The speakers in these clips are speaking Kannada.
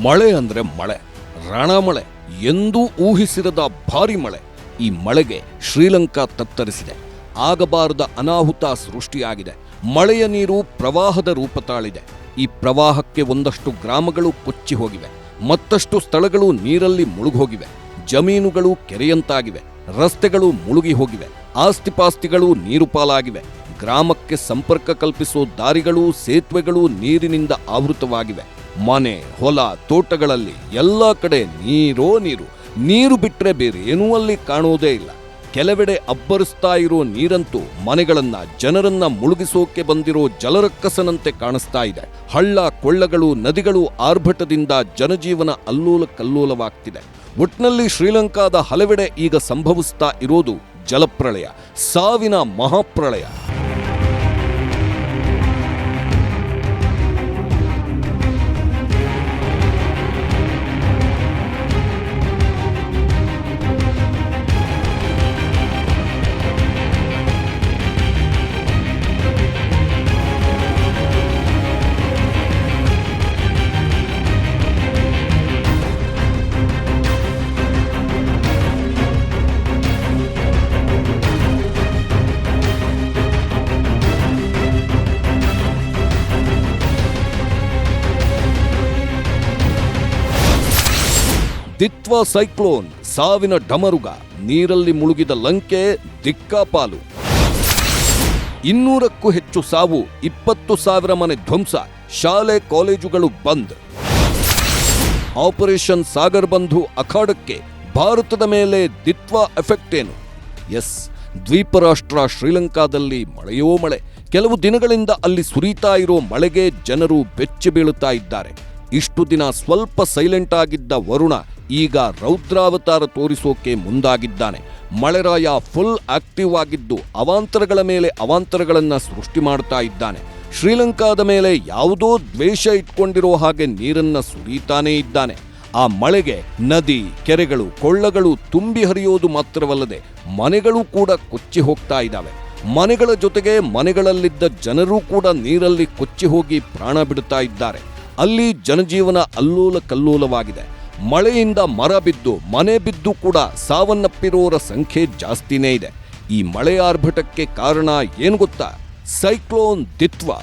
ಮಳೆ ಅಂದ್ರೆ ಮಳೆ, ರಣಮಳೆ, ಎಂದೂ ಊಹಿಸಿರದ ಭಾರಿ ಮಳೆ. ಈ ಮಳೆಗೆ ಶ್ರೀಲಂಕಾ ತತ್ತರಿಸಿದೆ. ಆಗಬಾರದ ಅನಾಹುತ ಸೃಷ್ಟಿಯಾಗಿದೆ. ಮಳೆಯ ನೀರು ಪ್ರವಾಹದ ರೂಪ ತಾಳಿದೆ. ಈ ಪ್ರವಾಹಕ್ಕೆ ಒಂದಷ್ಟು ಗ್ರಾಮಗಳು ಕೊಚ್ಚಿ ಹೋಗಿವೆ, ಮತ್ತಷ್ಟು ಸ್ಥಳಗಳು ನೀರಲ್ಲಿ ಮುಳುಗೋಗಿವೆ. ಜಮೀನುಗಳು ಕೆರೆಯಂತಾಗಿವೆ, ರಸ್ತೆಗಳು ಮುಳುಗಿ ಹೋಗಿವೆ, ಆಸ್ತಿಪಾಸ್ತಿಗಳು ನೀರು ಪಾಲಾಗಿವೆ. ಗ್ರಾಮಕ್ಕೆ ಸಂಪರ್ಕ ಕಲ್ಪಿಸೋ ದಾರಿಗಳು, ಸೇತುವೆಗಳು ನೀರಿನಿಂದ ಆವೃತವಾಗಿವೆ. ಮನೆ, ಹೊಲ, ತೋಟಗಳಲ್ಲಿ ಎಲ್ಲ ಕಡೆ ನೀರೋ ನೀರು. ನೀರು ಬಿಟ್ರೆ ಬೇರೆ ಏನೂ ಅಲ್ಲಿ ಕಾಣೋದೇ ಇಲ್ಲ. ಕೆಲವೆಡೆ ಅಬ್ಬರಿಸ್ತಾ ಇರೋ ನೀರಂತೂ ಮನೆಗಳನ್ನ, ಜನರನ್ನ ಮುಳುಗಿಸೋಕೆ ಬಂದಿರೋ ಜಲರಕ್ಕಸನಂತೆ ಕಾಣಿಸ್ತಾ ಇದೆ. ಹಳ್ಳ ಕೊಳ್ಳಗಳು, ನದಿಗಳು ಆರ್ಭಟದಿಂದ ಜನಜೀವನ ಅಲ್ಲೋಲ ಕಲ್ಲೋಲವಾಗ್ತಿದೆ. ಒಟ್ನಲ್ಲಿ ಶ್ರೀಲಂಕಾದ ಹಲವೆಡೆ ಈಗ ಸಂಭವಿಸ್ತಾ ಇರೋದು ಜಲಪ್ರಳಯ, ಸಾವಿನ ಮಹಾಪ್ರಳಯ. ದಿತ್ವಾ ಸೈಕ್ಲೋನ್, ಸಾವಿನ ಢಮರುಗ, ನೀರಲ್ಲಿ ಮುಳುಗಿದ ಲಂಕೆ ದಿಕ್ಕಾಪಾಲು. 200ಕ್ಕೂ ಹೆಚ್ಚು ಸಾವು, 20,000 ಮನೆ ಧ್ವಂಸ, ಶಾಲೆ ಕಾಲೇಜುಗಳು ಬಂದ್. ಆಪರೇಷನ್ ಸಾಗರ್ ಬಂಧು ಅಖಾಡಕ್ಕೆ ಭಾರತದ ಮೇಲೆ ದಿತ್ವಾ ಎಫೆಕ್ಟ್ ಏನು? ಎಸ್, ದ್ವೀಪ ರಾಷ್ಟ್ರ ಶ್ರೀಲಂಕಾದಲ್ಲಿ ಮಳೆಯೋ ಮಳೆ. ಕೆಲವು ದಿನಗಳಿಂದ ಅಲ್ಲಿ ಸುರಿತಾ ಇರೋ ಮಳೆಗೆ ಜನರು ಬೆಚ್ಚಿ ಬೀಳುತ್ತಾ ಇದ್ದಾರೆ. ಇಷ್ಟು ದಿನ ಸ್ವಲ್ಪ ಸೈಲೆಂಟ್ ಆಗಿದ್ದ ವರುಣ ಈಗ ರೌದ್ರಾವತಾರ ತೋರಿಸೋಕೆ ಮುಂದಾಗಿದ್ದಾನೆ. ಮಳೆರಾಯ ಫುಲ್ ಆಕ್ಟಿವ್ ಆಗಿದ್ದು ಅವಾಂತರಗಳ ಮೇಲೆ ಅವಾಂತರಗಳನ್ನ ಸೃಷ್ಟಿ ಮಾಡ್ತಾ ಇದ್ದಾನೆ. ಶ್ರೀಲಂಕಾದ ಮೇಲೆ ಯಾವುದೋ ದ್ವೇಷ ಇಟ್ಕೊಂಡಿರೋ ಹಾಗೆ ನೀರನ್ನ ಸುರಿತಾನೇ ಇದ್ದಾನೆ. ಆ ಮಳೆಗೆ ನದಿ, ಕೆರೆಗಳು, ಕೊಳ್ಳಗಳು ತುಂಬಿ ಹರಿಯೋದು ಮಾತ್ರವಲ್ಲದೆ ಮನೆಗಳು ಕೂಡ ಕೊಚ್ಚಿ ಹೋಗ್ತಾ ಇದ್ದಾವೆ. ಮನೆಗಳ ಜೊತೆಗೆ ಮನೆಗಳಲ್ಲಿದ್ದ ಜನರೂ ಕೂಡ ನೀರಲ್ಲಿ ಕೊಚ್ಚಿ ಹೋಗಿ ಪ್ರಾಣ ಬಿಡುತ್ತಾ ಇದ್ದಾರೆ. ಅಲ್ಲಿ ಜನಜೀವನ ಅಲ್ಲೋಲ ಕಲ್ಲೋಲವಾಗಿದೆ. ಮಳೆಯಿಂದ ಮರ ಬಿದ್ದು, ಮನೆ ಬಿದ್ದು ಕೂಡ ಸಾವನ್ನಪ್ಪಿರೋರ ಸಂಖ್ಯೆ ಜಾಸ್ತಿನೇ ಇದೆ. ಈ ಮಳೆ ಆರ್ಭಟಕ್ಕೆ ಕಾರಣ ಏನು ಗೊತ್ತಾ? ಸೈಕ್ಲೋನ್ ದಿತ್ವಾ.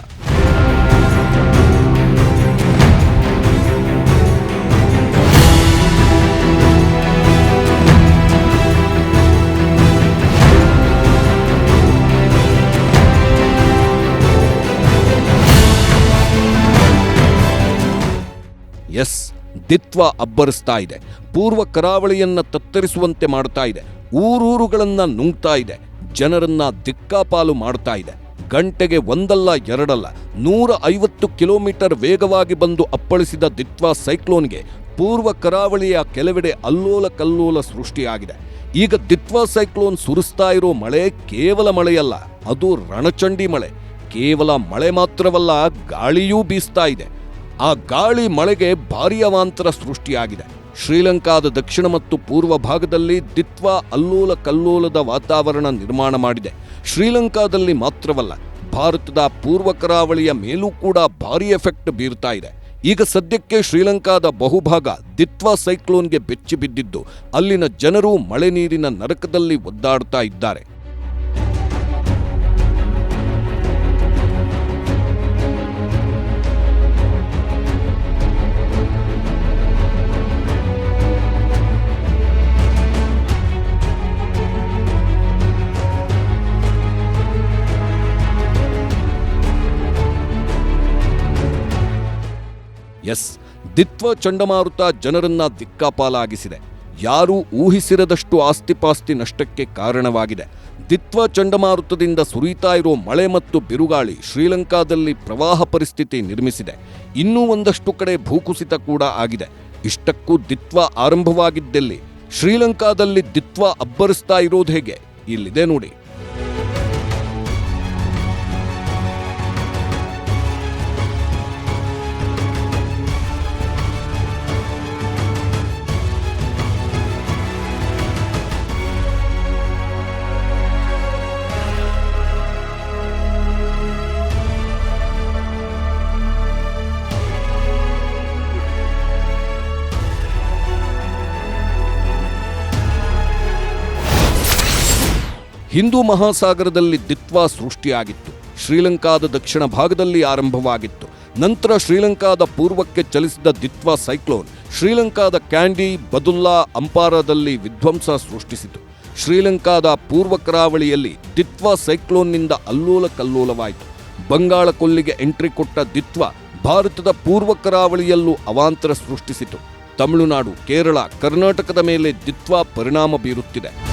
ಎಸ್, ದಿತ್ವಾ ಅಬ್ಬರಿಸ್ತಾ ಇದೆ. ಪೂರ್ವ ಕರಾವಳಿಯನ್ನ ತತ್ತರಿಸುವಂತೆ ಮಾಡ್ತಾ ಇದೆ. ಊರೂರುಗಳನ್ನ ನುಂಗ್ತಾ ಇದೆ. ಜನರನ್ನ ದಿಕ್ಕಾಪಾಲು ಮಾಡ್ತಾ ಇದೆ. ಗಂಟೆಗೆ ಒಂದಲ್ಲ ಎರಡಲ್ಲ 150 ಕಿಲೋಮೀಟರ್ ವೇಗವಾಗಿ ಬಂದು ಅಪ್ಪಳಿಸಿದ ದಿತ್ವಾ ಸೈಕ್ಲೋನ್ಗೆ ಪೂರ್ವ ಕರಾವಳಿಯ ಕೆಲವೆಡೆ ಅಲ್ಲೋಲ ಕಲ್ಲೋಲ ಸೃಷ್ಟಿಯಾಗಿದೆ. ಈಗ ದಿತ್ವಾ ಸೈಕ್ಲೋನ್ ಸುರಿಸ್ತಾ ಇರೋ ಮಳೆ ಕೇವಲ ಮಳೆಯಲ್ಲ, ಅದು ರಣಚಂಡಿ ಮಳೆ. ಕೇವಲ ಮಳೆ ಮಾತ್ರವಲ್ಲ, ಗಾಳಿಯೂ ಬೀಸ್ತಾ ಇದೆ. ಆ ಗಾಳಿ ಮಳೆಗೆ ಭಾರೀ ಅವಾಂತರ ಸೃಷ್ಟಿಯಾಗಿದೆ. ಶ್ರೀಲಂಕಾದ ದಕ್ಷಿಣ ಮತ್ತು ಪೂರ್ವ ಭಾಗದಲ್ಲಿ ದಿತ್ವಾ ಅಲ್ಲೋಲ ಕಲ್ಲೋಲದ ವಾತಾವರಣ ನಿರ್ಮಾಣ ಮಾಡಿದೆ. ಶ್ರೀಲಂಕಾದಲ್ಲಿ ಮಾತ್ರವಲ್ಲ, ಭಾರತದ ಪೂರ್ವ ಕರಾವಳಿಯ ಮೇಲೂ ಕೂಡ ಭಾರೀ ಎಫೆಕ್ಟ್ ಬೀರ್ತಾ ಇದೆ. ಈಗ ಸದ್ಯಕ್ಕೆ ಶ್ರೀಲಂಕಾದ ಬಹುಭಾಗ ದಿತ್ವಾ ಸೈಕ್ಲೋನ್ಗೆ ಬೆಚ್ಚಿ ಬಿದ್ದಿದ್ದು ಅಲ್ಲಿನ ಜನರು ಮಳೆ ನೀರಿನ ನರಕದಲ್ಲಿ ಒದ್ದಾಡ್ತಾ ಇದ್ದಾರೆ. ಎಸ್, ದಿತ್ವಾ ಚಂಡಮಾರುತ ಜನರನ್ನ ದಿಕ್ಕಾಪಾಲಾಗಿಸಿದೆ. ಯಾರೂ ಊಹಿಸಿರದಷ್ಟು ಆಸ್ತಿಪಾಸ್ತಿ ನಷ್ಟಕ್ಕೆ ಕಾರಣವಾಗಿದೆ. ದಿತ್ವಾ ಚಂಡಮಾರುತದಿಂದ ಸುರಿತಾ ಇರೋ ಮಳೆ ಮತ್ತು ಬಿರುಗಾಳಿ ಶ್ರೀಲಂಕಾದಲ್ಲಿ ಪ್ರವಾಹ ಪರಿಸ್ಥಿತಿ ನಿರ್ಮಿಸಿದೆ. ಇನ್ನೂ ಒಂದಷ್ಟು ಕಡೆ ಭೂಕುಸಿತ ಕೂಡ ಆಗಿದೆ. ಇಷ್ಟಕ್ಕೂ ದಿತ್ವಾ ಆರಂಭವಾಗಿದ್ದೆಲ್ಲಿ? ಶ್ರೀಲಂಕಾದಲ್ಲಿ ದಿತ್ವಾ ಅಬ್ಬರಿಸ್ತಾ ಇರೋದು ಹೇಗೆ? ಇಲ್ಲಿದೆ ನೋಡಿ. ಹಿಂದೂ ಮಹಾಸಾಗರದಲ್ಲಿ ದಿತ್ವಾ ಸೃಷ್ಟಿಯಾಗಿತ್ತು. ಶ್ರೀಲಂಕಾದ ದಕ್ಷಿಣ ಭಾಗದಲ್ಲಿ ಆರಂಭವಾಗಿತ್ತು. ನಂತರ ಶ್ರೀಲಂಕಾದ ಪೂರ್ವಕ್ಕೆ ಚಲಿಸಿದ ದಿತ್ವಾ ಸೈಕ್ಲೋನ್ ಶ್ರೀಲಂಕಾದ ಕ್ಯಾಂಡಿ, ಬದುಲ್ಲಾ, ಅಂಪಾರಾದಲ್ಲಿ ವಿಧ್ವಂಸ ಸೃಷ್ಟಿಸಿತು. ಶ್ರೀಲಂಕಾದ ಪೂರ್ವ ಕರಾವಳಿಯಲ್ಲಿ ದಿತ್ವಾ ಸೈಕ್ಲೋನ್ನಿಂದ ಅಲ್ಲೋಲ ಕಲ್ಲೋಲವಾಯಿತು. ಬಂಗಾಳ ಕೊಲ್ಲಿಗೆ ಎಂಟ್ರಿ ಕೊಟ್ಟ ದಿತ್ವಾ ಭಾರತದ ಪೂರ್ವ ಕರಾವಳಿಯಲ್ಲೂ ಅವಾಂತರ ಸೃಷ್ಟಿಸಿತು. ತಮಿಳುನಾಡು, ಕೇರಳ, ಕರ್ನಾಟಕದ ಮೇಲೆ ದಿತ್ವಾ ಪರಿಣಾಮ ಬೀರುತ್ತಿದೆ.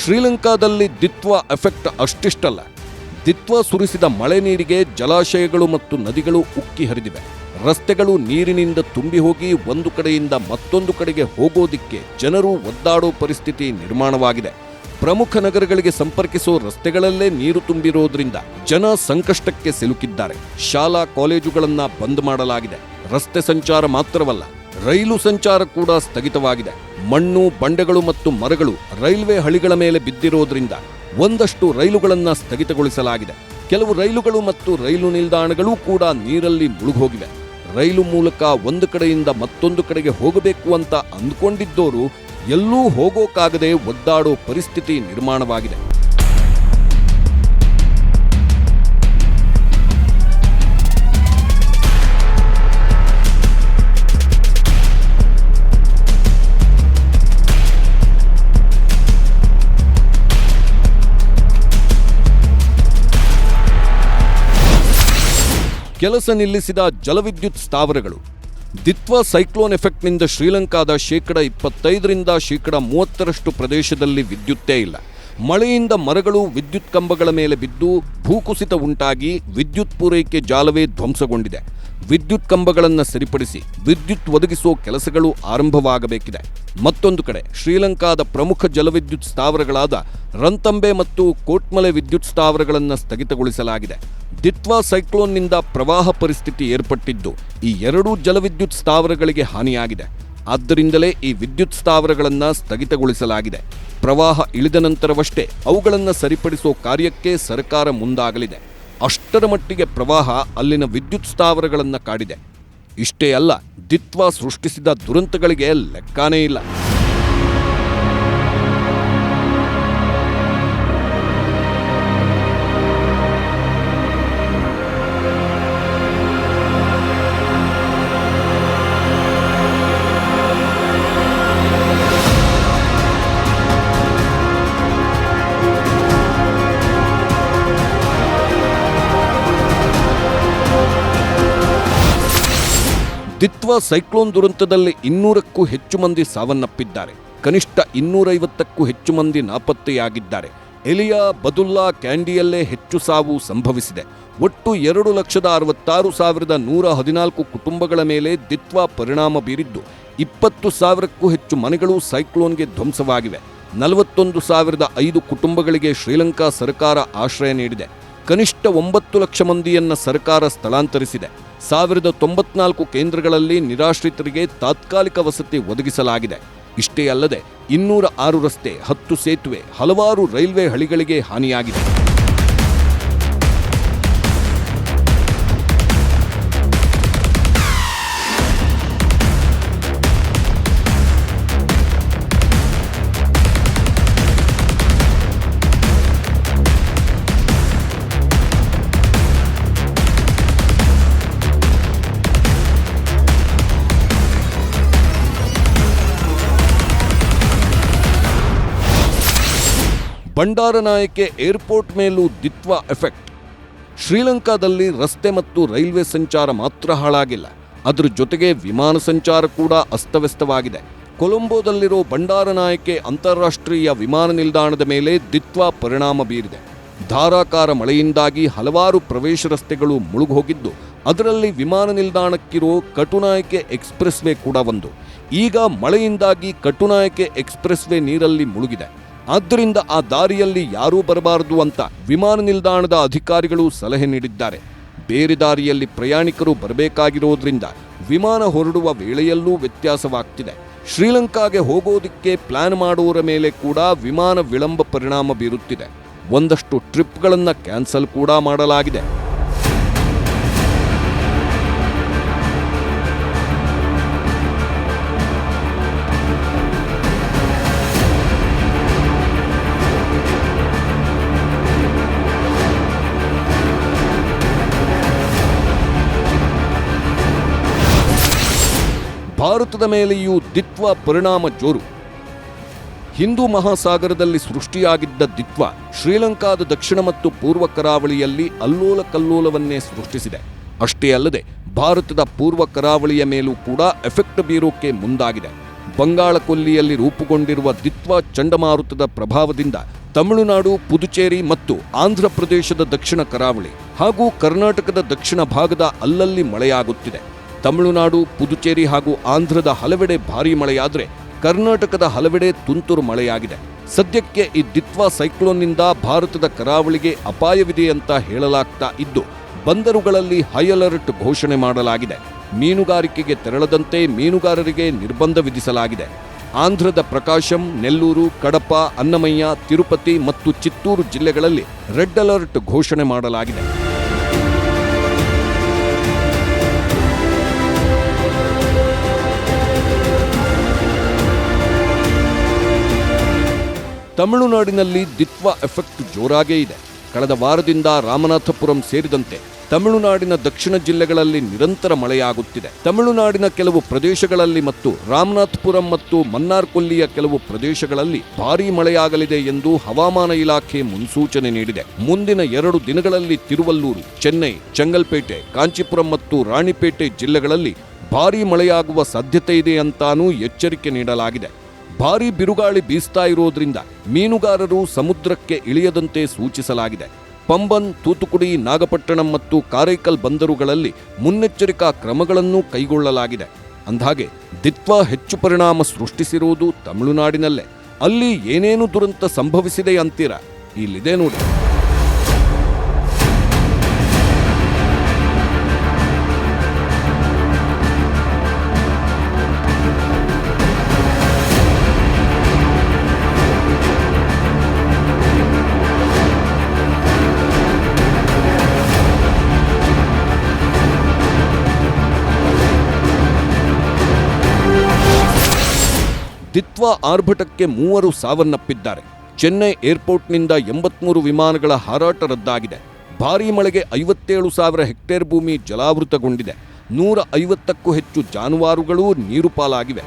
ಶ್ರೀಲಂಕಾದಲ್ಲಿ ದಿತ್ವಾ ಎಫೆಕ್ಟ್ ಅಷ್ಟಿಷ್ಟಲ್ಲ. ದಿತ್ವಾ ಸುರಿಸಿದ ಮಳೆ ನೀರಿಗೆ ಜಲಾಶಯಗಳು ಮತ್ತು ನದಿಗಳು ಉಕ್ಕಿ ಹರಿದಿವೆ. ರಸ್ತೆಗಳು ನೀರಿನಿಂದ ತುಂಬಿ ಹೋಗಿ ಒಂದು ಕಡೆಯಿಂದ ಮತ್ತೊಂದು ಕಡೆಗೆ ಹೋಗೋದಿಕ್ಕೆ ಜನರು ಒದ್ದಾಡೋ ಪರಿಸ್ಥಿತಿ ನಿರ್ಮಾಣವಾಗಿದೆ. ಪ್ರಮುಖ ನಗರಗಳಿಗೆ ಸಂಪರ್ಕಿಸೋ ರಸ್ತೆಗಳಲ್ಲೇ ನೀರು ತುಂಬಿರೋದ್ರಿಂದ ಜನ ಸಂಕಷ್ಟಕ್ಕೆ ಸಿಲುಕಿದ್ದಾರೆ. ಶಾಲಾ ಕಾಲೇಜುಗಳನ್ನ ಬಂದ್ ಮಾಡಲಾಗಿದೆ. ರಸ್ತೆ ಸಂಚಾರ ಮಾತ್ರವಲ್ಲ, ರೈಲು ಸಂಚಾರ ಕೂಡ ಸ್ಥಗಿತವಾಗಿದೆ. ಮಣ್ಣು, ಬಂಡೆಗಳು ಮತ್ತು ಮರಗಳು ರೈಲ್ವೆ ಹಳಿಗಳ ಮೇಲೆ ಬಿದ್ದಿರೋದ್ರಿಂದ ಒಂದಷ್ಟು ರೈಲುಗಳನ್ನು ಸ್ಥಗಿತಗೊಳಿಸಲಾಗಿದೆ. ಕೆಲವು ರೈಲುಗಳು ಮತ್ತು ರೈಲು ನಿಲ್ದಾಣಗಳು ಕೂಡ ನೀರಲ್ಲಿ ಮುಳುಗೋಗಿವೆ. ರೈಲು ಮೂಲಕ ಒಂದು ಕಡೆಯಿಂದ ಮತ್ತೊಂದು ಕಡೆಗೆ ಹೋಗಬೇಕು ಅಂತ ಅಂದ್ಕೊಂಡಿದ್ದೋರು ಎಲ್ಲೂ ಹೋಗೋಕ್ಕಾಗದೆ ಒದ್ದಾಡೋ ಪರಿಸ್ಥಿತಿ ನಿರ್ಮಾಣವಾಗಿದೆ. ಕೆಲಸ ನಿಲ್ಲಿಸಿದ ಜಲವಿದ್ಯುತ್ ಸ್ಥಾವರಗಳು. ದಿತ್ವಾ ಸೈಕ್ಲೋನ್ ಎಫೆಕ್ಟ್ನಿಂದ ಶ್ರೀಲಂಕಾದ 25% 30% ಪ್ರದೇಶದಲ್ಲಿ ವಿದ್ಯುತ್ತೇ ಇಲ್ಲ. ಮಳೆಯಿಂದ ಮರಗಳು ವಿದ್ಯುತ್ ಕಂಬಗಳ ಮೇಲೆ ಬಿದ್ದು ಭೂಕುಸಿತ ಉಂಟಾಗಿ ವಿದ್ಯುತ್ ಪೂರೈಕೆ ಜಾಲವೇ ಧ್ವಂಸಗೊಂಡಿದೆ. ವಿದ್ಯುತ್ ಕಂಬಗಳನ್ನು ಸರಿಪಡಿಸಿ ವಿದ್ಯುತ್ ಒದಗಿಸುವ ಕೆಲಸಗಳು ಆರಂಭವಾಗಬೇಕಿದೆ. ಮತ್ತೊಂದು ಕಡೆ ಶ್ರೀಲಂಕಾದ ಪ್ರಮುಖ ಜಲವಿದ್ಯುತ್ ಸ್ಥಾವರಗಳಾದ ರಂತಂಬೆ ಮತ್ತು ಕೋಟ್ಮಲೆ ವಿದ್ಯುತ್ ಸ್ಥಾವರಗಳನ್ನು ಸ್ಥಗಿತಗೊಳಿಸಲಾಗಿದೆ. ದಿತ್ವಾ ಸೈಕ್ಲೋನ್ನಿಂದ ಪ್ರವಾಹ ಪರಿಸ್ಥಿತಿ ಏರ್ಪಟ್ಟಿದ್ದು ಈ ಎರಡೂ ಜಲವಿದ್ಯುತ್ ಸ್ಥಾವರಗಳಿಗೆ ಹಾನಿಯಾಗಿದೆ. ಆದ್ದರಿಂದಲೇ ಈ ವಿದ್ಯುತ್ ಸ್ಥಾವರಗಳನ್ನು ಸ್ಥಗಿತಗೊಳಿಸಲಾಗಿದೆ. ಪ್ರವಾಹ ಇಳಿದ ನಂತರವಷ್ಟೇ ಅವುಗಳನ್ನು ಸರಿಪಡಿಸೋ ಕಾರ್ಯಕ್ಕೆ ಸರ್ಕಾರ ಮುಂದಾಗಲಿದೆ. ಅಷ್ಟರ ಮಟ್ಟಿಗೆ ಪ್ರವಾಹ ಅಲ್ಲಿನ ವಿದ್ಯುತ್ ಸ್ಥಾವರಗಳನ್ನು ಕಾಡಿದೆ. ಇಷ್ಟೇ ಅಲ್ಲ, ದಿತ್ವಾ ಸೃಷ್ಟಿಸಿದ ದುರಂತಗಳಿಗೆ ಲೆಕ್ಕಾನೇ ಇಲ್ಲ. ದಿತ್ವಾ ಸೈಕ್ಲೋನ್ ದುರಂತದಲ್ಲಿ 200ಕ್ಕೂ ಹೆಚ್ಚು ಮಂದಿ ಸಾವನ್ನಪ್ಪಿದ್ದಾರೆ. ಕನಿಷ್ಠ 250ಕ್ಕೂ ಹೆಚ್ಚು ಮಂದಿ ನಾಪತ್ತೆಯಾಗಿದ್ದಾರೆ. ಎಲಿಯಾ, ಬದುಲ್ಲಾ, ಕ್ಯಾಂಡಿಯಲ್ಲೇ ಹೆಚ್ಚು ಸಾವು ಸಂಭವಿಸಿದೆ. ಒಟ್ಟು 2,66,114 ಕುಟುಂಬಗಳ ಮೇಲೆ ದಿತ್ವಾ ಪರಿಣಾಮ ಬೀರಿದ್ದು 20,000ಕ್ಕೂ ಹೆಚ್ಚು ಮನೆಗಳು ಸೈಕ್ಲೋನ್ಗೆ ಧ್ವಂಸವಾಗಿವೆ. 41,005 ಕುಟುಂಬಗಳಿಗೆ ಶ್ರೀಲಂಕಾ ಸರ್ಕಾರ ಆಶ್ರಯ ನೀಡಿದೆ. ಕನಿಷ್ಠ 9 ಲಕ್ಷ ಮಂದಿಯನ್ನ ಸರ್ಕಾರ ಸ್ಥಳಾಂತರಿಸಿದೆ. 1094 ಕೇಂದ್ರಗಳಲ್ಲಿ ನಿರಾಶ್ರಿತರಿಗೆ ತಾತ್ಕಾಲಿಕ ವಸತಿ ಒದಗಿಸಲಾಗಿದೆ. ಇಷ್ಟೇ ಅಲ್ಲದೆ 206 ರಸ್ತೆ, 10 ಸೇತುವೆ, ಹಲವಾರು ರೈಲ್ವೆ ಹಳಿಗಳಿಗೆ ಹಾನಿಯಾಗಿದೆ. ಬಂಡಾರನಾಯಕೆ ಏರ್ಪೋರ್ಟ್ ಮೇಲೂ ದಿತ್ವಾ ಎಫೆಕ್ಟ್. ಶ್ರೀಲಂಕಾದಲ್ಲಿ ರಸ್ತೆ ಮತ್ತು ರೈಲ್ವೆ ಸಂಚಾರ ಮಾತ್ರ ಹಾಳಾಗಿಲ್ಲ, ಅದರ ಜೊತೆಗೆ ವಿಮಾನ ಸಂಚಾರ ಕೂಡ ಅಸ್ತವ್ಯಸ್ತವಾಗಿದೆ. ಕೊಲಂಬೋದಲ್ಲಿರೋ ಬಂಡಾರನಾಯಕೆ ಅಂತಾರಾಷ್ಟ್ರೀಯ ವಿಮಾನ ನಿಲ್ದಾಣದ ಮೇಲೆ ದಿತ್ವಾ ಪರಿಣಾಮ ಬೀರಿದೆ. ಧಾರಾಕಾರ ಮಳೆಯಿಂದಾಗಿ ಹಲವಾರು ಪ್ರವೇಶ ರಸ್ತೆಗಳು ಮುಳುಗೋಗಿದ್ದು, ಅದರಲ್ಲಿ ವಿಮಾನ ನಿಲ್ದಾಣಕ್ಕಿರೋ ಕಟುನಾಯಕೆ ಎಕ್ಸ್‌ಪ್ರೆಸ್ ವೇ ಕೂಡ ಒಂದು. ಈಗ ಮಳೆಯಿಂದಾಗಿ ಕಟುನಾಯಕೆ ಎಕ್ಸ್‌ಪ್ರೆಸ್ ವೇ ನೀರಲ್ಲಿ ಮುಳುಗಿದೆ. ಆದ್ದರಿಂದ ಆ ದಾರಿಯಲ್ಲಿ ಯಾರೂ ಬರಬಾರದು ಅಂತ ವಿಮಾನ ನಿಲ್ದಾಣದ ಅಧಿಕಾರಿಗಳು ಸಲಹೆ ನೀಡಿದ್ದಾರೆ. ಬೇರೆ ದಾರಿಯಲ್ಲಿ ಪ್ರಯಾಣಿಕರು ಬರಬೇಕಾಗಿರೋದ್ರಿಂದ ವಿಮಾನ ಹೊರಡುವ ವೇಳೆಯಲ್ಲೂ ವ್ಯತ್ಯಾಸವಾಗ್ತಿದೆ. ಶ್ರೀಲಂಕಾಗೆ ಹೋಗೋದಕ್ಕೆ ಪ್ಲಾನ್ ಮಾಡುವವರ ಮೇಲೆ ಕೂಡ ವಿಮಾನ ವಿಳಂಬ ಪರಿಣಾಮ ಬೀರುತ್ತಿದೆ. ಒಂದಷ್ಟು ಟ್ರಿಪ್ಗಳನ್ನು ಕ್ಯಾನ್ಸಲ್ ಕೂಡ ಮಾಡಲಾಗಿದೆ. ಭಾರತದ ಮೇಲೆಯೂ ದಿತ್ವಾ ಪರಿಣಾಮ ಜೋರು. ಹಿಂದೂ ಮಹಾಸಾಗರದಲ್ಲಿ ಸೃಷ್ಟಿಯಾಗಿದ್ದ ದಿತ್ವಾ ಶ್ರೀಲಂಕಾದ ದಕ್ಷಿಣ ಮತ್ತು ಪೂರ್ವ ಕರಾವಳಿಯಲ್ಲಿ ಅಲ್ಲೋಲ ಕಲ್ಲೋಲವನ್ನೇ ಸೃಷ್ಟಿಸಿದೆ. ಅಷ್ಟೇ ಅಲ್ಲದೆ ಭಾರತದ ಪೂರ್ವ ಕರಾವಳಿಯ ಮೇಲೂ ಕೂಡ ಎಫೆಕ್ಟ್ ಬೀರೋಕೆ ಮುಂದಾಗಿದೆ. ಬಂಗಾಳ ಕೊಲ್ಲಿಯಲ್ಲಿ ರೂಪುಗೊಂಡಿರುವ ದಿತ್ವಾ ಚಂಡಮಾರುತದ ಪ್ರಭಾವದಿಂದ ತಮಿಳುನಾಡು, ಪುದುಚೇರಿ ಮತ್ತು ಆಂಧ್ರ ಪ್ರದೇಶದ ದಕ್ಷಿಣ ಕರಾವಳಿ ಹಾಗೂ ಕರ್ನಾಟಕದ ದಕ್ಷಿಣ ಭಾಗದ ಅಲ್ಲಲ್ಲಿ ಮಳೆಯಾಗುತ್ತಿದೆ. ತಮಿಳುನಾಡು, ಪುದುಚೇರಿ ಹಾಗೂ ಆಂಧ್ರದ ಹಲವೆಡೆ ಭಾರೀ ಮಳೆಯಾದರೆ ಕರ್ನಾಟಕದ ಹಲವೆಡೆ ತುಂತುರು ಮಳೆಯಾಗಿದೆ. ಸದ್ಯಕ್ಕೆ ಈ ದಿತ್ವಾ ಸೈಕ್ಲೋನ್ನಿಂದ ಭಾರತದ ಕರಾವಳಿಗೆ ಅಪಾಯವಿದೆ ಅಂತ ಹೇಳಲಾಗ್ತಾ ಇದ್ದು ಬಂದರುಗಳಲ್ಲಿ ಹೈ ಅಲರ್ಟ್ ಘೋಷಣೆ ಮಾಡಲಾಗಿದೆ. ಮೀನುಗಾರಿಕೆಗೆ ತೆರಳದಂತೆ ಮೀನುಗಾರರಿಗೆ ನಿರ್ಬಂಧ ವಿಧಿಸಲಾಗಿದೆ. ಆಂಧ್ರದ ಪ್ರಕಾಶಂ, ನೆಲ್ಲೂರು, ಕಡಪ, ಅನ್ನಮಯ್ಯ, ತಿರುಪತಿ ಮತ್ತು ಚಿತ್ತೂರು ಜಿಲ್ಲೆಗಳಲ್ಲಿ ರೆಡ್ ಅಲರ್ಟ್ ಘೋಷಣೆ ಮಾಡಲಾಗಿದೆ. ತಮಿಳುನಾಡಿನಲ್ಲಿ ದಿತ್ವಾ ಎಫೆಕ್ಟ್ ಜೋರಾಗೇ ಇದೆ. ಕಳೆದ ವಾರದಿಂದ ರಾಮನಾಥಪುರಂ ಸೇರಿದಂತೆ ತಮಿಳುನಾಡಿನ ದಕ್ಷಿಣ ಜಿಲ್ಲೆಗಳಲ್ಲಿ ನಿರಂತರ ಮಳೆಯಾಗುತ್ತಿದೆ. ತಮಿಳುನಾಡಿನ ಕೆಲವು ಪ್ರದೇಶಗಳಲ್ಲಿ ಮತ್ತು ರಾಮನಾಥಪುರಂ ಮತ್ತು ಮನ್ನಾರ್ಕೊಲ್ಲಿಯ ಕೆಲವು ಪ್ರದೇಶಗಳಲ್ಲಿ ಭಾರೀ ಮಳೆಯಾಗಲಿದೆ ಎಂದು ಹವಾಮಾನ ಇಲಾಖೆ ಮುನ್ಸೂಚನೆ ನೀಡಿದೆ. ಮುಂದಿನ 2 ದಿನಗಳಲ್ಲಿ ತಿರುವಲ್ಲೂರು, ಚೆನ್ನೈ, ಚೆಂಗಲ್ಪೇಟೆ, ಕಾಂಚೀಪುರಂ ಮತ್ತು ರಾಣಿಪೇಟೆ ಜಿಲ್ಲೆಗಳಲ್ಲಿ ಭಾರೀ ಮಳೆಯಾಗುವ ಸಾಧ್ಯತೆ ಇದೆ ಅಂತಾನೂ ಎಚ್ಚರಿಕೆ ನೀಡಲಾಗಿದೆ. ಭಾರೀ ಬಿರುಗಾಳಿ ಬೀಸ್ತಾ ಇರೋದ್ರಿಂದ ಮೀನುಗಾರರು ಸಮುದ್ರಕ್ಕೆ ಇಳಿಯದಂತೆ ಸೂಚಿಸಲಾಗಿದೆ. ಪಂಬನ್, ತೂತುಕುಡಿ, ನಾಗಪಟ್ಟಣಂ ಮತ್ತು ಕಾರೈಕಲ್ ಬಂದರುಗಳಲ್ಲಿ ಮುನ್ನೆಚ್ಚರಿಕಾ ಕ್ರಮಗಳನ್ನು ಕೈಗೊಳ್ಳಲಾಗಿದೆ. ಅಂದ್ಹಾಗೆ ದಿತ್ವಾ ಹೆಚ್ಚು ಪರಿಣಾಮ ಸೃಷ್ಟಿಸಿರುವುದು ತಮಿಳುನಾಡಿನಲ್ಲೇ. ಅಲ್ಲಿ ಏನೇನು ದುರಂತ ಸಂಭವಿಸಿದೆ ಅಂತೀರಾ? ಇಲ್ಲಿದೆ ನೋಡಿ. ದಿತ್ವಾ ಆರ್ಭಟಕ್ಕೆ 3 ಸಾವನ್ನಪ್ಪಿದ್ದಾರೆ. ಚೆನ್ನೈ ಏರ್ಪೋರ್ಟ್ನಿಂದ 83 ವಿಮಾನಗಳ ಹಾರಾಟ ರದ್ದಾಗಿದೆ. ಭಾರೀ ಮಳೆಗೆ 57,000 ಹೆಕ್ಟೇರ್ ಭೂಮಿ ಜಲಾವೃತಗೊಂಡಿದೆ. 150ಕ್ಕೂ ಹೆಚ್ಚು ಜಾನುವಾರುಗಳು ನೀರು ಪಾಲಾಗಿವೆ.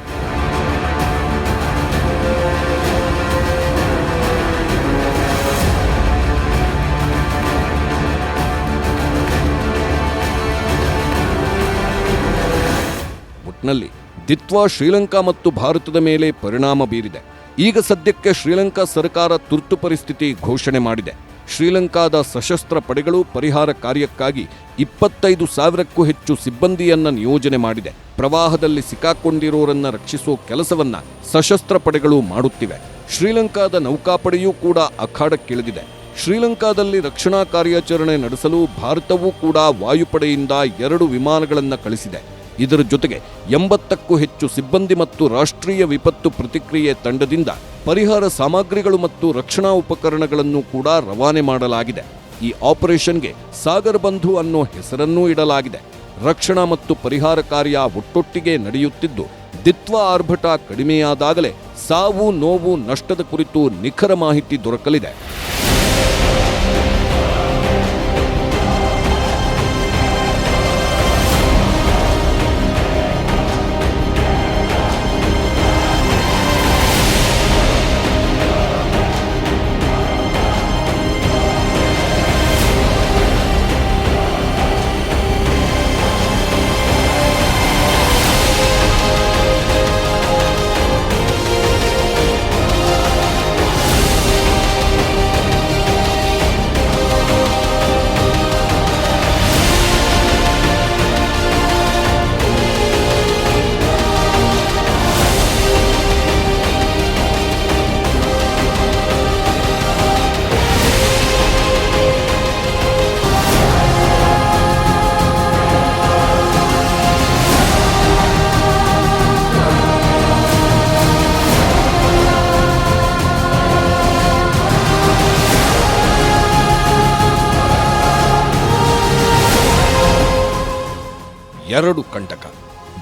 ಒಟ್ನಲ್ಲಿ ದಿತ್ವಾ ಶ್ರೀಲಂಕಾ ಮತ್ತು ಭಾರತದ ಮೇಲೆ ಪರಿಣಾಮ ಬೀರಿದೆ. ಈಗ ಸದ್ಯಕ್ಕೆ ಶ್ರೀಲಂಕಾ ಸರ್ಕಾರ ತುರ್ತು ಪರಿಸ್ಥಿತಿ ಘೋಷಣೆ ಮಾಡಿದೆ. ಶ್ರೀಲಂಕಾದ ಸಶಸ್ತ್ರ ಪಡೆಗಳು ಪರಿಹಾರ ಕಾರ್ಯಕ್ಕಾಗಿ 25,000ಕ್ಕೂ ಹೆಚ್ಚು ಸಿಬ್ಬಂದಿಯನ್ನ ನಿಯೋಜನೆ ಮಾಡಿದೆ. ಪ್ರವಾಹದಲ್ಲಿ ಸಿಕ್ಕಾಕೊಂಡಿರೋರನ್ನ ರಕ್ಷಿಸುವ ಕೆಲಸವನ್ನ ಸಶಸ್ತ್ರ ಪಡೆಗಳು ಮಾಡುತ್ತಿವೆ. ಶ್ರೀಲಂಕಾದ ನೌಕಾಪಡೆಯೂ ಕೂಡ ಅಖಾಡಕ್ಕಿಳಿದಿದೆ. ಶ್ರೀಲಂಕಾದಲ್ಲಿ ರಕ್ಷಣಾ ಕಾರ್ಯಾಚರಣೆ ನಡೆಸಲು ಭಾರತವೂ ಕೂಡ ವಾಯುಪಡೆಯಿಂದ 2 ವಿಮಾನಗಳನ್ನು ಕಳಿಸಿದೆ. ಇದರ ಜೊತೆಗೆ 80ಕ್ಕೂ ಹೆಚ್ಚು ಸಿಬ್ಬಂದಿ ಮತ್ತು ರಾಷ್ಟ್ರೀಯ ವಿಪತ್ತು ಪ್ರತಿಕ್ರಿಯೆ ತಂಡದಿಂದ ಪರಿಹಾರ ಸಾಮಗ್ರಿಗಳು ಮತ್ತು ರಕ್ಷಣಾ ಉಪಕರಣಗಳನ್ನು ಕೂಡ ರವಾನೆ ಮಾಡಲಾಗಿದೆ. ಈ ಆಪರೇಷನ್ಗೆ ಸಾಗರ್ ಬಂಧು ಅನ್ನೋ ಹೆಸರನ್ನೂ ಇಡಲಾಗಿದೆ. ರಕ್ಷಣಾ ಮತ್ತು ಪರಿಹಾರ ಕಾರ್ಯ ಒಟ್ಟೊಟ್ಟಿಗೆ ನಡೆಯುತ್ತಿದ್ದು ದಿತ್ವಾ ಆರ್ಭಟ ಕಡಿಮೆಯಾದಾಗಲೇ ಸಾವು, ನೋವು, ನಷ್ಟದ ಕುರಿತು ನಿಖರ ಮಾಹಿತಿ ದೊರಕಲಿದೆ. 2 ಕಂಟಕ.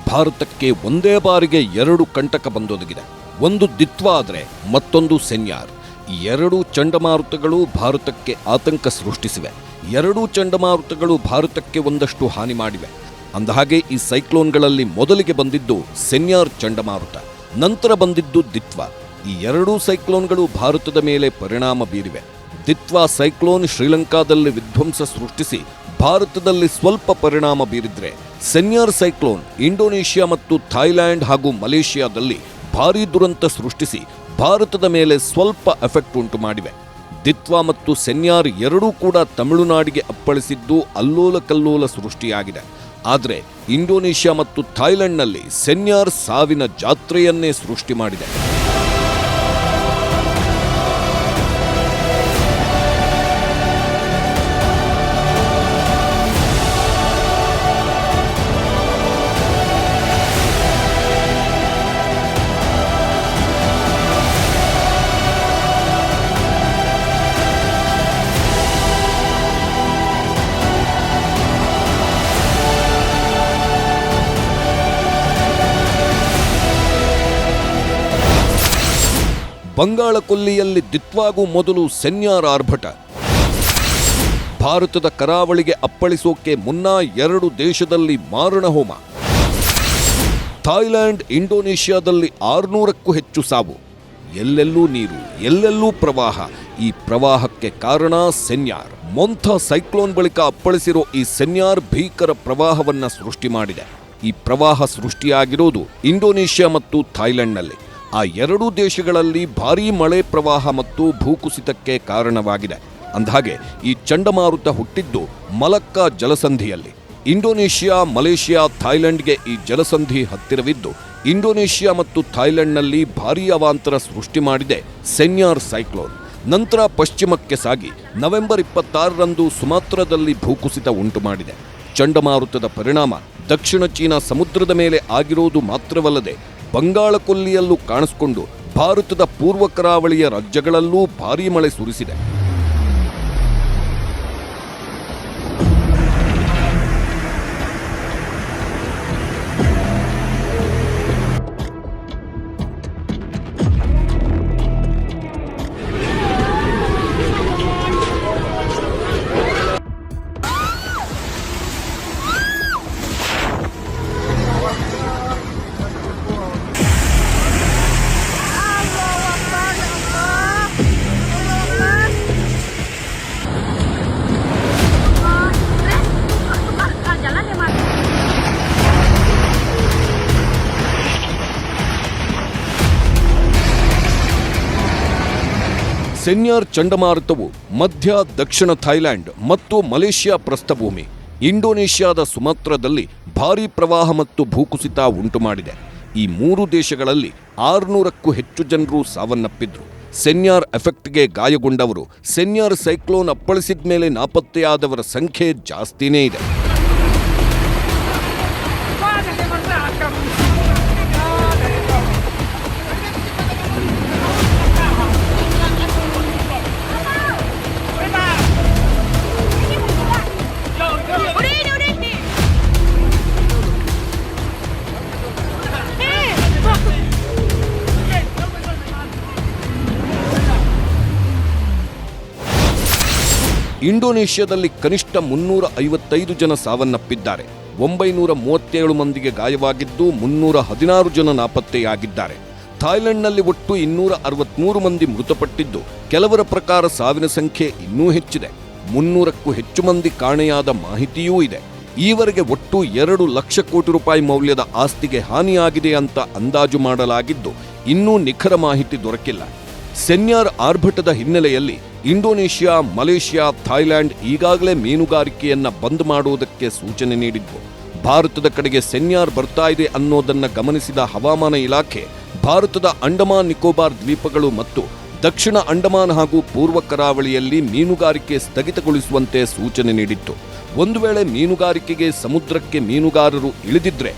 ಭಾರತಕ್ಕೆ ಒಂದೇ ಬಾರಿಗೆ 2 ಕಂಟಕ ಬಂದೊದಗಿದೆ. ಒಂದು ದಿತ್ವಾ ಆದರೆ ಮತ್ತೊಂದು ಸೆನ್ಯಾರ್. ಈ 2 ಚಂಡಮಾರುತಗಳು ಭಾರತಕ್ಕೆ ಆತಂಕ ಸೃಷ್ಟಿಸಿವೆ. 2 ಚಂಡಮಾರುತಗಳು ಭಾರತಕ್ಕೆ ಒಂದಷ್ಟು ಹಾನಿ ಮಾಡಿವೆ. ಅಂದಹಾಗೆ ಈ ಸೈಕ್ಲೋನ್ಗಳಲ್ಲಿ ಮೊದಲಿಗೆ ಬಂದಿದ್ದು ಸೆನ್ಯಾರ್ ಚಂಡಮಾರುತ, ನಂತರ ಬಂದಿದ್ದು ದಿತ್ವಾ. ಈ 2 ಸೈಕ್ಲೋನ್ಗಳು ಭಾರತದ ಮೇಲೆ ಪರಿಣಾಮ ಬೀರಿವೆ. ದಿತ್ವಾ ಸೈಕ್ಲೋನ್ ಶ್ರೀಲಂಕಾದಲ್ಲಿ ವಿಧ್ವಂಸ ಸೃಷ್ಟಿಸಿ ಭಾರತದಲ್ಲಿ ಸ್ವಲ್ಪ ಪರಿಣಾಮ ಬೀರಿದ್ರೆ, ಸೆನ್ಯಾರ್ ಸೈಕ್ಲೋನ್ ಇಂಡೋನೇಷ್ಯಾ ಮತ್ತು ಥಾಯ್ಲ್ಯಾಂಡ್ ಹಾಗೂ ಮಲೇಷಿಯಾದಲ್ಲಿ ಭಾರೀ ದುರಂತ ಸೃಷ್ಟಿಸಿ ಭಾರತದ ಮೇಲೆ ಸ್ವಲ್ಪ ಎಫೆಕ್ಟ್ ಉಂಟು ಮಾಡಿವೆ. ದಿತ್ವಾ ಮತ್ತು ಸೆನ್ಯಾರ್ 2 ಕೂಡ ತಮಿಳುನಾಡಿಗೆ ಅಪ್ಪಳಿಸಿದ್ದು ಅಲ್ಲೋಲ ಕಲ್ಲೋಲ ಸೃಷ್ಟಿಯಾಗಿದೆ. ಆದರೆ ಇಂಡೋನೇಷ್ಯಾ ಮತ್ತು ಥಾಯ್ಲೆಂಡ್ನಲ್ಲಿ ಸೆನ್ಯಾರ್ ಸಾವಿನ ಜಾತ್ರೆಯನ್ನೇ ಸೃಷ್ಟಿ ಮಾಡಿದೆ. ಬಂಗಾಳ ಕೊಲ್ಲಿಯಲ್ಲಿ ದಿತ್ವಾಗೂ ಮೊದಲು ಸೆನ್ಯಾರ್ ಆರ್ಭಟ. ಭಾರತದ ಕರಾವಳಿಗೆ ಅಪ್ಪಳಿಸೋಕೆ ಮುನ್ನ 2 ದೇಶದಲ್ಲಿ ಮಾರಣಹೋಮ. ಥಾಯ್ಲ್ಯಾಂಡ್ ಇಂಡೋನೇಷ್ಯಾದಲ್ಲಿ 600ಕ್ಕೂ ಹೆಚ್ಚು ಸಾವು. ಎಲ್ಲೆಲ್ಲೂ ನೀರು, ಎಲ್ಲೆಲ್ಲೂ ಪ್ರವಾಹ. ಈ ಪ್ರವಾಹಕ್ಕೆ ಕಾರಣ ಸೆನ್ಯಾರ್. ಮೊಂಥಾ ಸೈಕ್ಲೋನ್ ಬಳಿಕ ಅಪ್ಪಳಿಸಿರೋ ಈ ಸೆನ್ಯಾರ್ ಭೀಕರ ಪ್ರವಾಹವನ್ನ ಸೃಷ್ಟಿ ಮಾಡಿದೆ. ಈ ಪ್ರವಾಹ ಸೃಷ್ಟಿಯಾಗಿರೋದು ಇಂಡೋನೇಷ್ಯಾ ಮತ್ತು ಥಾಯ್ಲೆಂಡ್ನಲ್ಲಿ. ಆ 2 ದೇಶಗಳಲ್ಲಿ ಭಾರೀ ಮಳೆ, ಪ್ರವಾಹ ಮತ್ತು ಭೂಕುಸಿತಕ್ಕೆ ಕಾರಣವಾಗಿದೆ. ಅಂದಹಾಗೆ ಈ ಚಂಡಮಾರುತ ಹುಟ್ಟಿದ್ದು ಮಲಕ್ಕಾ ಜಲಸಂಧಿಯಲ್ಲಿ. ಇಂಡೋನೇಷ್ಯಾ, ಮಲೇಷಿಯಾ, ಥಾಯ್ಲೆಂಡ್ಗೆ ಈ ಜಲಸಂಧಿ ಹತ್ತಿರವಿದ್ದು ಇಂಡೋನೇಷ್ಯಾ ಮತ್ತು ಥಾಯ್ಲೆಂಡ್ನಲ್ಲಿ ಭಾರೀ ಅವಾಂತರ ಸೃಷ್ಟಿ ಮಾಡಿದೆ ಸೆನ್ಯಾರ್ ಸೈಕ್ಲೋನ್. ನಂತರ ಪಶ್ಚಿಮಕ್ಕೆ ಸಾಗಿ ನವೆಂಬರ್ 26ರಂದು ಸುಮಾತ್ರದಲ್ಲಿ ಭೂಕುಸಿತ ಉಂಟು ಮಾಡಿದೆ. ಚಂಡಮಾರುತದ ಪರಿಣಾಮ ದಕ್ಷಿಣ ಚೀನಾ ಸಮುದ್ರದ ಮೇಲೆ ಆಗಿರೋದು ಮಾತ್ರವಲ್ಲದೆ ಬಂಗಾಳ ಕೊಲ್ಲಿಯಲ್ಲೂ ಕಾಣಿಸಿಕೊಂಡು ಭಾರತದ ಪೂರ್ವ ಕರಾವಳಿಯ ರಾಜ್ಯಗಳಲ್ಲೂ ಭಾರೀ ಮಳೆ ಸುರಿಸಿದೆ. ಸೆನ್ಯಾರ್ ಚಂಡಮಾರುತವು ಮಧ್ಯ, ದಕ್ಷಿಣ ಥಾಯ್ಲ್ಯಾಂಡ್ ಮತ್ತು ಮಲೇಷ್ಯಾ ಪ್ರಸ್ಥಭೂಮಿ, ಇಂಡೋನೇಷ್ಯಾದ ಸುಮಾತ್ರದಲ್ಲಿ ಭಾರೀ ಪ್ರವಾಹ ಮತ್ತು ಭೂಕುಸಿತ ಉಂಟು ಮಾಡಿದೆ. ಈ 3 ದೇಶಗಳಲ್ಲಿ 600ಕ್ಕೂ ಹೆಚ್ಚು ಜನರು ಸಾವನ್ನಪ್ಪಿದ್ರು. ಸೆನ್ಯಾರ್ ಎಫೆಕ್ಟ್ಗೆ ಗಾಯಗೊಂಡವರು, ಸೆನ್ಯಾರ್ ಸೈಕ್ಲೋನ್ ಅಪ್ಪಳಿಸಿದ ಮೇಲೆ ನಾಪತ್ತೆಯಾದವರ ಸಂಖ್ಯೆ ಜಾಸ್ತಿನೇ ಇದೆ. ಇಂಡೋನೇಷ್ಯಾದಲ್ಲಿ ಕನಿಷ್ಠ 355 ಜನ ಸಾವನ್ನಪ್ಪಿದ್ದಾರೆ. 937 ಮಂದಿಗೆ ಗಾಯವಾಗಿದ್ದು 316 ಜನ ನಾಪತ್ತೆಯಾಗಿದ್ದಾರೆ. ಥಾಯ್ಲೆಂಡ್ನಲ್ಲಿ ಒಟ್ಟು 263 ಮಂದಿ ಮೃತಪಟ್ಟಿದ್ದು, ಕೆಲವರ ಪ್ರಕಾರ ಸಾವಿನ ಸಂಖ್ಯೆ ಇನ್ನೂ ಹೆಚ್ಚಿದೆ. 300ಕ್ಕೂ ಹೆಚ್ಚು ಮಂದಿ ಕಾಣೆಯಾದ ಮಾಹಿತಿಯೂ ಇದೆ. ಈವರೆಗೆ ಒಟ್ಟು 2 ಲಕ್ಷ ಕೋಟಿ ರೂಪಾಯಿ ಮೌಲ್ಯದ ಆಸ್ತಿಗೆ ಹಾನಿಯಾಗಿದೆ ಅಂತ ಅಂದಾಜು ಮಾಡಲಾಗಿದ್ದು, ಇನ್ನೂ ನಿಖರ ಮಾಹಿತಿ ದೊರಕಿಲ್ಲ. ಸೆನ್ಯಾರ್ ಆರ್ಭಟದ ಹಿನ್ನೆಲೆಯಲ್ಲಿ ಇಂಡೋನೇಷ್ಯಾ, ಮಲೇಷ್ಯಾ, ಥಾಯ್ಲ್ಯಾಂಡ್ ಈಗಾಗಲೇ ಮೀನುಗಾರಿಕೆಯನ್ನ ಬಂದ್ ಮಾಡುವುದಕ್ಕೆ ಸೂಚನೆ ನೀಡಿದ್ವು. ಭಾರತದ ಕಡೆಗೆ ಸೆನ್ಯಾರ್ ಬರ್ತಾ ಇದೆ ಅನ್ನೋದನ್ನ ಗಮನಿಸಿದ ಹವಾಮಾನ ಇಲಾಖೆ ಭಾರತದ ಅಂಡಮಾನ್ ನಿಕೋಬಾರ್ ದ್ವೀಪಗಳು ಮತ್ತು ದಕ್ಷಿಣ ಅಂಡಮಾನ್ ಹಾಗೂ ಪೂರ್ವ ಕರಾವಳಿಯಲ್ಲಿ ಮೀನುಗಾರಿಕೆ ಸ್ಥಗಿತಗೊಳಿಸುವಂತೆ ಸೂಚನೆ ನೀಡಿತ್ತು. ಒಂದು ವೇಳೆ ಮೀನುಗಾರಿಕೆಗೆ ಸಮುದ್ರಕ್ಕೆ ಮೀನುಗಾರರು ಇಳಿದಿದ್ರೆ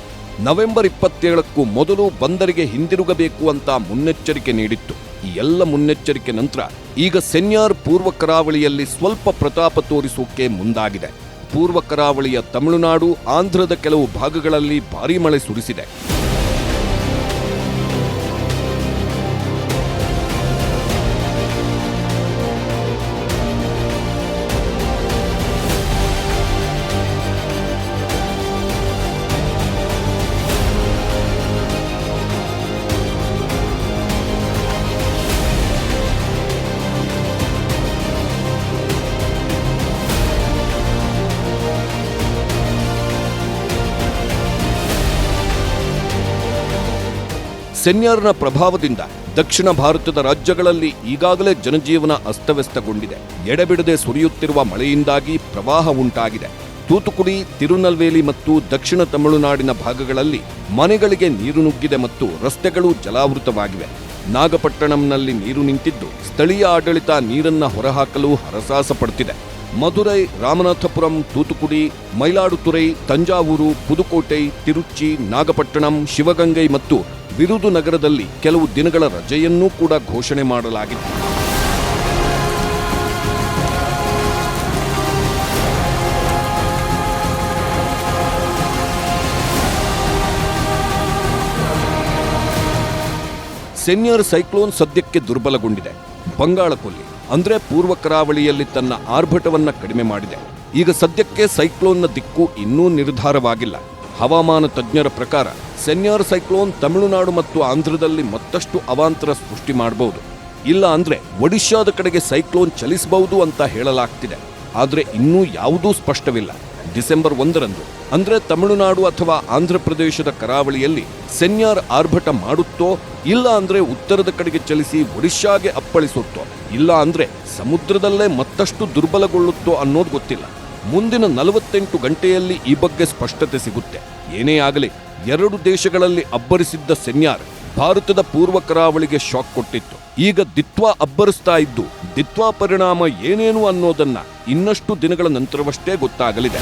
ನವೆಂಬರ್ 27ಕ್ಕೂ ಮೊದಲು ಬಂದರಿಗೆ ಹಿಂದಿರುಗಬೇಕು ಅಂತ ಮುನ್ನೆಚ್ಚರಿಕೆ ನೀಡಿತ್ತು. ಈ ಎಲ್ಲ ಮುನ್ನೆಚ್ಚರಿಕೆ ನಂತರ ಈಗ ಸೆನ್ಯಾರ್ ಪೂರ್ವ ಕರಾವಳಿಯಲ್ಲಿ ಸ್ವಲ್ಪ ಪ್ರತಾಪ ತೋರಿಸೋಕೆ ಮುಂದಾಗಿದೆ. ಪೂರ್ವ ಕರಾವಳಿಯ ತಮಿಳುನಾಡು, ಆಂಧ್ರದ ಕೆಲವು ಭಾಗಗಳಲ್ಲಿ ಭಾರೀ ಮಳೆ ಸುರಿಸಿದೆ. ಸೆನ್ಯಾರ್ನ ಪ್ರಭಾವದಿಂದ ದಕ್ಷಿಣ ಭಾರತದ ರಾಜ್ಯಗಳಲ್ಲಿ ಈಗಾಗಲೇ ಜನಜೀವನ ಅಸ್ತವ್ಯಸ್ತಗೊಂಡಿದೆ. ಎಡೆಬಿಡದೆ ಸುರಿಯುತ್ತಿರುವ ಮಳೆಯಿಂದಾಗಿ ಪ್ರವಾಹ ಉಂಟಾಗಿದೆ. ತೂತುಕುಡಿ, ತಿರುನಲ್ವೇಲಿ ಮತ್ತು ದಕ್ಷಿಣ ತಮಿಳುನಾಡಿನ ಭಾಗಗಳಲ್ಲಿ ಮನೆಗಳಿಗೆ ನೀರು ನುಗ್ಗಿದೆ ಮತ್ತು ರಸ್ತೆಗಳು ಜಲಾವೃತವಾಗಿವೆ. ನಾಗಪಟ್ಟಣಂನಲ್ಲಿ ನೀರು ನಿಂತಿದ್ದು ಸ್ಥಳೀಯ ಆಡಳಿತ ನೀರನ್ನ ಹೊರಹಾಕಲು ಹರಸಾಹಸ ಪಡುತ್ತಿದೆ. ಮಧುರೈ, ರಾಮನಾಥಪುರಂ, ತೂತುಕುಡಿ, ಮೈಲಾಡುತುರೈ, ತಂಜಾವೂರು, ಪುದುಕೋಟೈ, ತಿರುಚಿ, ನಾಗಪಟ್ಟಣಂ, ಶಿವಗಂಗೈ ಮತ್ತು ವಿರುದುನಗರದಲ್ಲಿ ಕೆಲವು ದಿನಗಳ ರಜೆಯನ್ನೂ ಕೂಡ ಘೋಷಣೆ ಮಾಡಲಾಗಿದೆ. ಸೆನ್ಯಾರ್ ಸೈಕ್ಲೋನ್ ಸದ್ಯಕ್ಕೆ ದುರ್ಬಲಗೊಂಡಿದೆ. ಬಂಗಾಳಕೊಲ್ಲಿ ಅಂದ್ರೆ ಪೂರ್ವ ಕರಾವಳಿಯಲ್ಲಿ ತನ್ನ ಆರ್ಭಟವನ್ನ ಕಡಿಮೆ ಮಾಡಿದೆ. ಈಗ ಸದ್ಯಕ್ಕೆ ಸೈಕ್ಲೋನ್ನ ದಿಕ್ಕು ಇನ್ನೂ ನಿರ್ಧಾರವಾಗಿಲ್ಲ. ಹವಾಮಾನ ತಜ್ಞರ ಪ್ರಕಾರ ಸೆನ್ಯಾರ್ ಸೈಕ್ಲೋನ್ ತಮಿಳುನಾಡು ಮತ್ತು ಆಂಧ್ರದಲ್ಲಿ ಮತ್ತಷ್ಟು ಅವಾಂತರ ಸೃಷ್ಟಿ ಮಾಡಬಹುದು. ಇಲ್ಲ ಅಂದ್ರೆ ಒಡಿಶಾದ ಕಡೆಗೆ ಸೈಕ್ಲೋನ್ ಚಲಿಸಬಹುದು ಅಂತ ಹೇಳಲಾಗ್ತಿದೆ. ಆದರೆ ಇನ್ನೂ ಯಾವುದೂ ಸ್ಪಷ್ಟವಿಲ್ಲ. ಡಿಸೆಂಬರ್ 1ರಂದು ಅಂದ್ರೆ ತಮಿಳುನಾಡು ಅಥವಾ ಆಂಧ್ರ ಪ್ರದೇಶದ ಕರಾವಳಿಯಲ್ಲಿ ಸೆನ್ಯಾರ್ ಆರ್ಭಟ ಮಾಡುತ್ತೋ, ಇಲ್ಲ ಅಂದ್ರೆ ಉತ್ತರದ ಕಡೆಗೆ ಚಲಿಸಿ ಒಡಿಶಾಗೆ ಅಪ್ಪಳಿಸುತ್ತೋ, ಇಲ್ಲ ಅಂದ್ರೆ ಸಮುದ್ರದಲ್ಲೇ ಮತ್ತಷ್ಟು ದುರ್ಬಲಗೊಳ್ಳುತ್ತೋ ಅನ್ನೋದು ಗೊತ್ತಿಲ್ಲ. ಮುಂದಿನ 48 ಗಂಟೆಯಲ್ಲಿ ಈ ಬಗ್ಗೆ ಸ್ಪಷ್ಟತೆ ಸಿಗುತ್ತೆ. ಏನೇ ಆಗಲಿ, ಎರಡು ದೇಶಗಳಲ್ಲಿ ಅಬ್ಬರಿಸಿದ್ದ ಸೆನ್ಯಾರ್ ಭಾರತದ ಪೂರ್ವ ಕರಾವಳಿಗೆ ಶಾಕ್ ಕೊಟ್ಟಿತ್ತು. ಈಗ ದಿತ್ವಾ ಅಬ್ಬರಿಸ್ತಾ ಇದ್ದು, ದಿತ್ವಾ ಪರಿಣಾಮ ಏನೇನು ಅನ್ನೋದನ್ನ ಇನ್ನಷ್ಟು ದಿನಗಳ ನಂತರವಷ್ಟೇ ಗೊತ್ತಾಗಲಿದೆ.